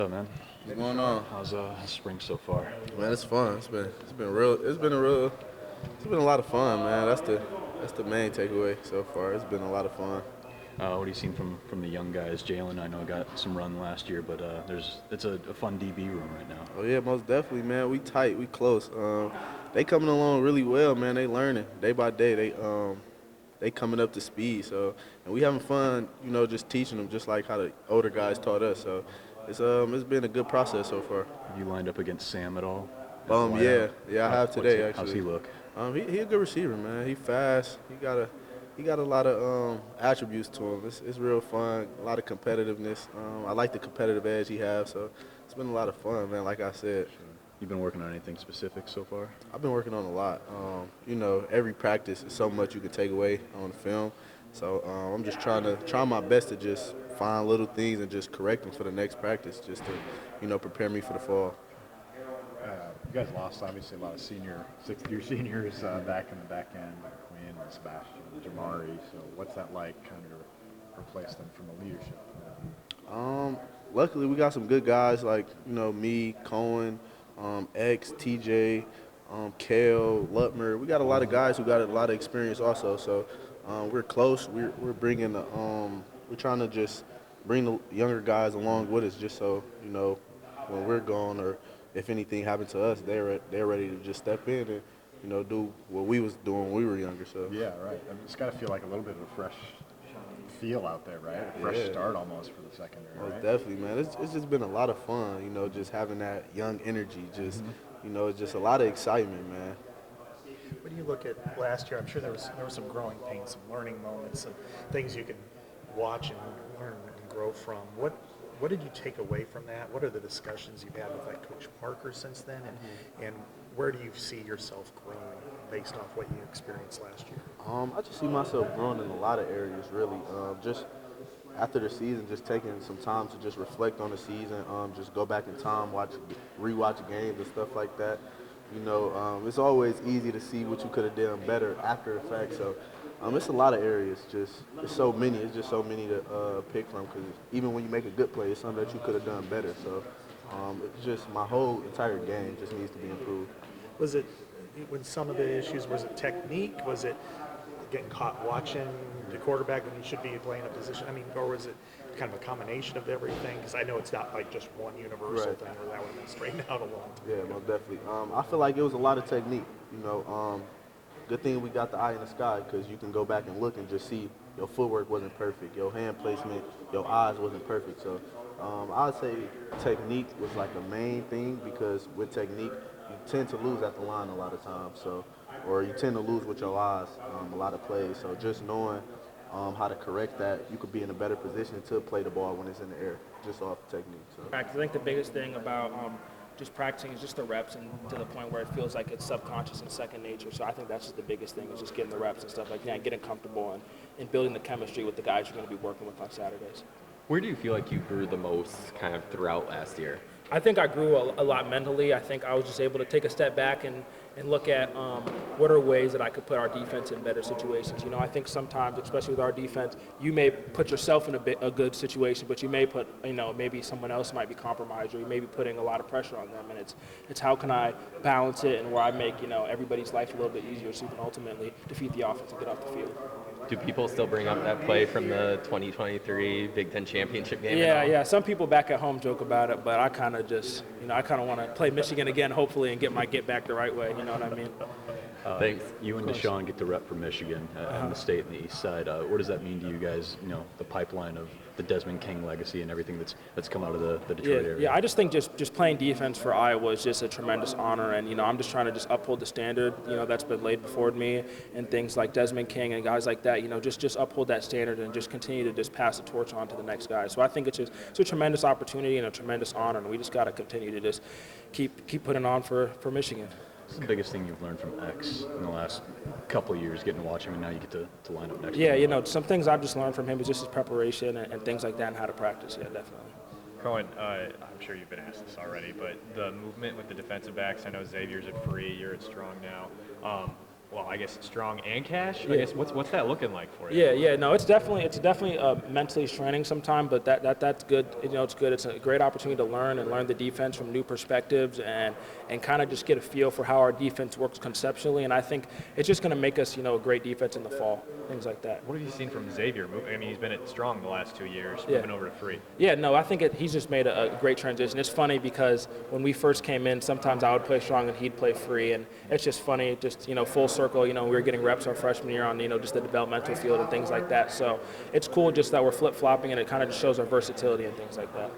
Up, man? What's going on? How's spring so far? Man, it's fun. It's been a lot of fun, man. That's the main takeaway so far. It's been a lot of fun. What have you seen from the young guys? Jalen, I know, got some run last year, but it's a fun DB room right now. Oh yeah, most definitely, man. We tight, we close. They coming along really well, man. They learning day by day. They coming up to speed. So, and we having fun, just teaching them, just like how the older guys taught us. So, it's been a good process so far. Have you lined up against Sam at all? Yeah, I have today actually. How's he look? He a good receiver, man. He fast. He got a lot of attributes to him. It's real fun. A lot of competitiveness. I like the competitive edge he has. So it's been a lot of fun, man. Like I said. You've been working on anything specific so far? I've been working on a lot. Every practice is so much you can take away on the film. So I'm just trying my best to just find little things and just correct them for the next practice, just to, prepare me for the fall. You guys lost, obviously, a lot of sixth-year seniors back in the back end, like Koen and Sebastian, Jamari. So what's that like, kind of replace them from a leadership? Luckily, we got some good guys like, me, Cohen, X, TJ, Kale, Lutmer. We got a lot of guys who got a lot of experience also. So we're close. We're bringing we're trying to just bring the younger guys along with us, just so when we're gone or if anything happened to us, they're ready to just step in and do what we was doing when we were younger. So yeah, right. I mean, it's got to feel like a little bit of a fresh feel out there, right? A fresh start almost for the secondary. Right? Definitely, man. It's just been a lot of fun, just having that young energy. Just it's just a lot of excitement, man. When you look at last year, I'm sure there was some growing pains, some learning moments, some things you can watch and learn and grow from. What did you take away from that? What are the discussions you've had with like Coach Parker since then, and where do you see yourself growing based off what you experienced last year? I just see myself growing in a lot of areas, really. Just after the season, just taking some time to just reflect on the season, just go back in time, rewatch games and stuff like that. It's always easy to see what you could have done better after the fact. So it's a lot of areas. It's so many. It's just so many to pick from. Because even when you make a good play, it's something that you could have done better. So it's just my whole entire game just needs to be improved. Was it when some of the issues? Was it technique? Was it getting caught watching the quarterback when he should be playing a position? I mean, or was it kind of a combination of everything? Because I know it's not like just one universal thing, or that would have been straightened out a long time ago. Most definitely. I feel like it was a lot of technique. Good thing we got the eye in the sky, because you can go back and look and just see your footwork wasn't perfect, your hand placement, your eyes wasn't perfect. So I'd say technique was like the main thing, because with technique, you tend to lose at the line a lot of times. So, or you tend to lose with your eyes a lot of plays. So just knowing how to correct that, you could be in a better position to play the ball when it's in the air, just off technique. So. I think the biggest thing about just practicing is just the reps, and to the point where it feels like it's subconscious and second nature. So I think that's just the biggest thing, is just getting the reps and stuff like that, and getting comfortable and building the chemistry with the guys you're going to be working with on Saturdays. Where do you feel like you grew the most kind of throughout last year? I think I grew a lot mentally. I think I was just able to take a step back and look at what are ways that I could put our defense in better situations. I think sometimes, especially with our defense, you may put yourself in a good situation, but you may put, maybe someone else might be compromised, or you may be putting a lot of pressure on them. And it's how can I balance it, and where I make, everybody's life a little bit easier, so you can ultimately defeat the offense and get off the field. Do people still bring up that play from the 2023 Big Ten Championship game? Yeah. Some people back at home joke about it, but I kind of just, I kind of want to play Michigan again, hopefully, and get back the right way. You know what I mean? Thanks. You and Deshaun get the rep for Michigan and the state and the East Side. What does that mean to you guys? The pipeline of the Desmond King legacy and everything that's come out of the Detroit area. Yeah. I just think just playing defense for Iowa is just a tremendous honor, and I'm just trying to just uphold the standard that's been laid before me, and things like Desmond King and guys like that. Just uphold that standard and just continue to just pass the torch on to the next guy. So I think it's a tremendous opportunity and a tremendous honor, and we just got to continue to just keep putting on for Michigan. What's the biggest thing you've learned from X in the last couple of years, getting to watch him, and now you get to line up next to him? Yeah, some things I've just learned from him is just his preparation and things like that, and how to practice. Yeah, definitely. Koen, I'm sure you've been asked this already, but the movement with the defensive backs, I know Xavier's at free, you're at strong now. well, I guess strong and cash. I guess what's that looking like for you? Yeah. No, it's definitely mentally straining sometimes, but that's good. It's good. It's a great opportunity to learn the defense from new perspectives and kind of just get a feel for how our defense works conceptually. And I think it's just going to make us, a great defense in the fall, things like that. What have you seen from Xavier? I mean, he's been at strong the last 2 years, Yeah. moving over to free. Yeah, no, I think he's just made a great transition. It's funny because when we first came in, sometimes I would play strong and he'd play free, and it's just funny, just full circle. We were getting reps our freshman year on just the developmental field and things like that. So it's cool just that we're flip flopping, and it kind of just shows our versatility and things like that.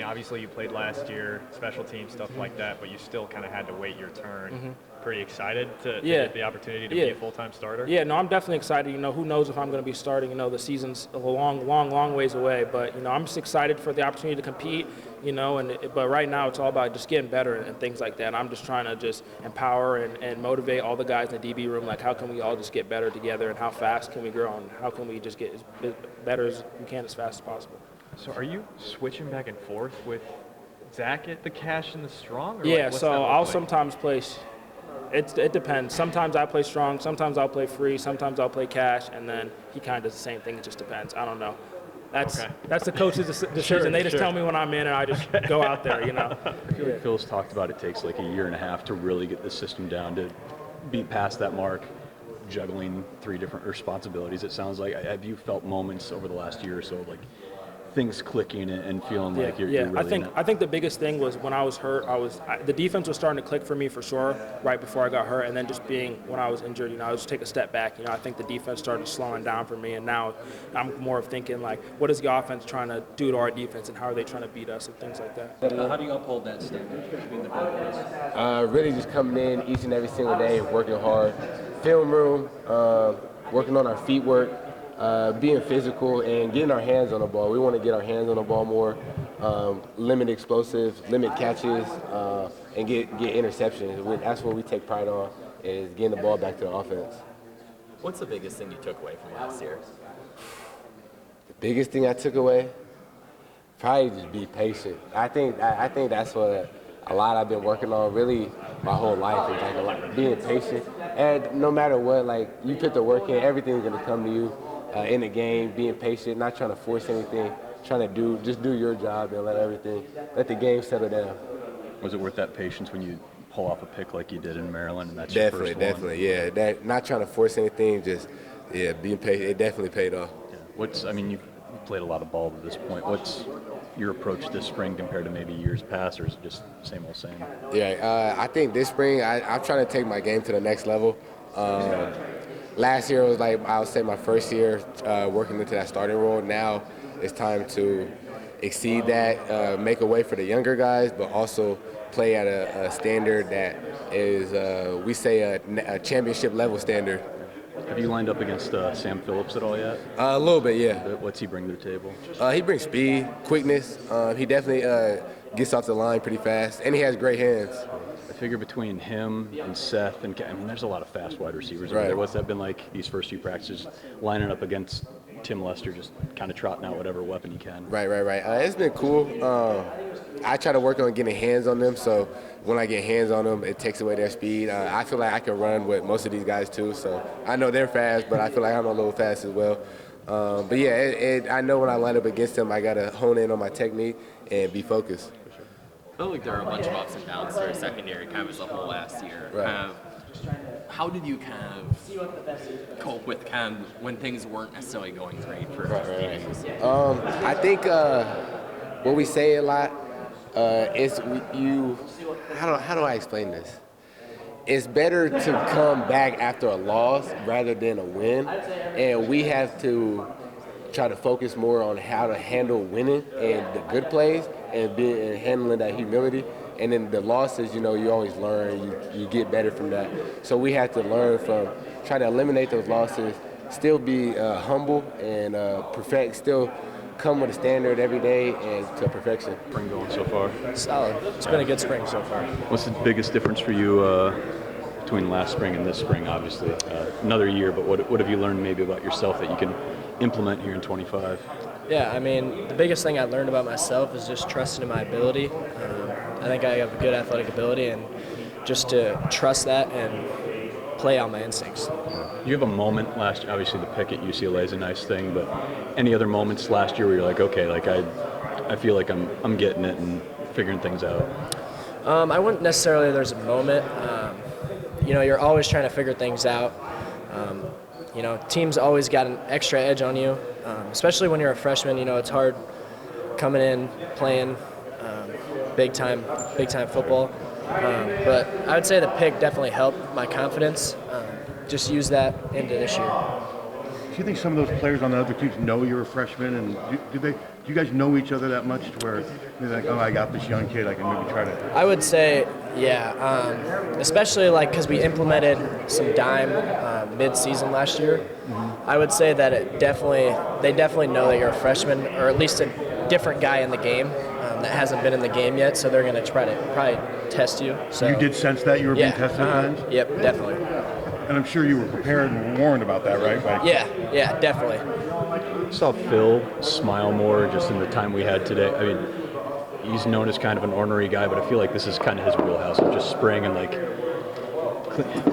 Obviously you played last year, special teams, stuff like that, but you still kind of had to wait your turn. Pretty excited to get the opportunity to be a full-time starter? Yeah, no, I'm definitely excited. Who knows if I'm going to be starting. The season's a long ways away, but, I'm just excited for the opportunity to compete, but right now it's all about just getting better and things like that. And I'm just trying to just empower and motivate all the guys in the DB room, like how can we all just get better together and how fast can we grow and how can we just get as better as we can as fast as possible. So are you switching back and forth with Zach at the cash and the strong? Or Yeah, what's so that look I'll like? sometimes play. It depends. Sometimes I play strong. Sometimes I'll play free. Sometimes I'll play cash, and then he kind of does the same thing. It just depends. I don't know. That's the coach's decision. They just tell me when I'm in, and I just go out there. I feel like Phil's talked about it takes like a year and a half to really get the system down to be past that mark, juggling 3 different responsibilities. It sounds like. Have you felt moments over the last year or so like things clicking and feeling like you're really I think the biggest thing was when I was hurt. The defense was starting to click for me for sure right before I got hurt, and then just being when I was injured, I was just take a step back. I think the defense started slowing down for me, and now I'm more of thinking like, what is the offense trying to do to our defense, and how are they trying to beat us, and things like that. How do you uphold that standard between the players? Really just coming in each and every single day, working hard, film room, working on our feet work. Being physical and getting our hands on the ball. We want to get our hands on the ball more, limit explosives, limit catches, and get interceptions. That's what we take pride on, is getting the ball back to the offense. What's the biggest thing you took away from last year? The biggest thing I took away? Probably just be patient. I think that's what a lot I've been working on really my whole life, is like a lot, being patient. And no matter what, like you put the work in, everything's gonna come to you. In the game, being patient, not trying to force anything, trying to just do your job and let the game settle down. Was it worth that patience when you pull off a pick like you did in Maryland, and that's your first one? Definitely, yeah. Not trying to force anything, just being patient. It definitely paid off. Yeah. You've played a lot of ball to this point. What's your approach this spring compared to maybe years past, or is it just same old same? Yeah, I think this spring I'm trying to take my game to the next level. Last year was like, I would say, my first year working into that starting role. Now it's time to exceed that, make a way for the younger guys, but also play at a standard that is, we say, a championship level standard. Have you lined up against Sam Phillips at all yet? A little bit, yeah. What's he bring to the table? He brings speed, quickness. He definitely gets off the line pretty fast, and he has great hands. I figure between him and Seth, and there's a lot of fast wide receivers over Right. there. What's that been like these first few practices, lining up against Tim Lester, just kind of trotting out whatever weapon he can? Right. It's been cool. I try to work on getting hands on them, so when I get hands on them, it takes away their speed. I feel like I can run with most of these guys too, so I know they're fast, but I feel like I'm a little fast as well. But yeah, I know when I line up against them, I got to hone in on my technique and be focused. I feel like there are a bunch of ups and downs through secondary, kind of as a whole last year. Right. How did you kind of cope with kind of when things weren't necessarily going great for Phoenix? I think what we say a lot is how do I explain this? It's better to come back after a loss rather than a win, and we have to try to focus more on how to handle winning and the good plays and handling that humility. And then the losses, you always learn, you get better from that. So we have to learn from, try to eliminate those losses, still be humble and still come with a standard every day and to perfection. Spring going so far? Solid. It's been a good spring so far. What's the biggest difference for you between last spring and this spring, obviously? Another year, but what have you learned maybe about yourself that you can implement here in 25? Yeah, the biggest thing I learned about myself is just trusting in my ability. I think I have a good athletic ability, and just to trust that and play on my instincts. Do you have a moment last year? Obviously, the pick at UCLA is a nice thing, but any other moments last year where you're like, okay, like I feel like I'm getting it and figuring things out? I wouldn't necessarily. There's a moment. You're always trying to figure things out. Teams always got an extra edge on you, especially when you're a freshman. It's hard coming in playing big time football. But I would say the pick definitely helped my confidence. Just use that into this year. Do you think some of those players on the other teams know you're a freshman, and do you guys know each other that much to where they're like, oh, I got this young kid, I can maybe try to? I would say, yeah, especially like because we implemented some dime mid-season last year. Mm-hmm. I would say that they definitely know that you're a freshman, or at least a different guy in the game that hasn't been in the game yet. So they're going to try to probably test you. So you did sense that you were being tested at times? Yep, definitely. And I'm sure you were prepared and warned about that, right? Yeah, definitely. I saw Phil smile more just in the time we had today. I mean, he's known as kind of an ornery guy, but I feel like this is kind of his wheelhouse of just spraying and like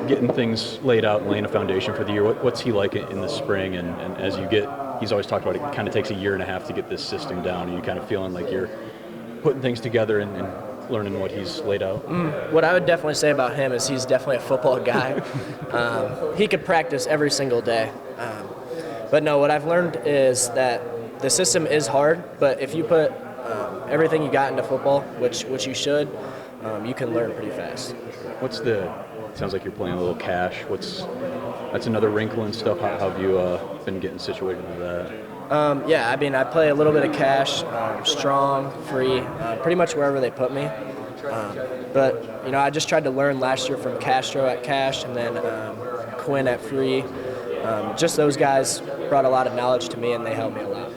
getting things laid out and laying a foundation for the year. What's he like in the spring? And as you get, he's always talked about it kind of takes a year and a half to get this system down, and you kind of feeling like you're putting things together and learning what he's laid out? What I would definitely say about him is he's definitely a football guy. He could practice every single day. But no, what I've learned is that the system is hard, but if you put everything you got into football, which you should, you can learn pretty fast. It sounds like you're playing a little cash. That's another wrinkle and stuff. How have you been getting situated with that? I play a little bit of cash, strong, free, pretty much wherever they put me. But I just tried to learn last year from Castro at cash and then Quinn at free. Just those guys brought a lot of knowledge to me, and they helped me a lot.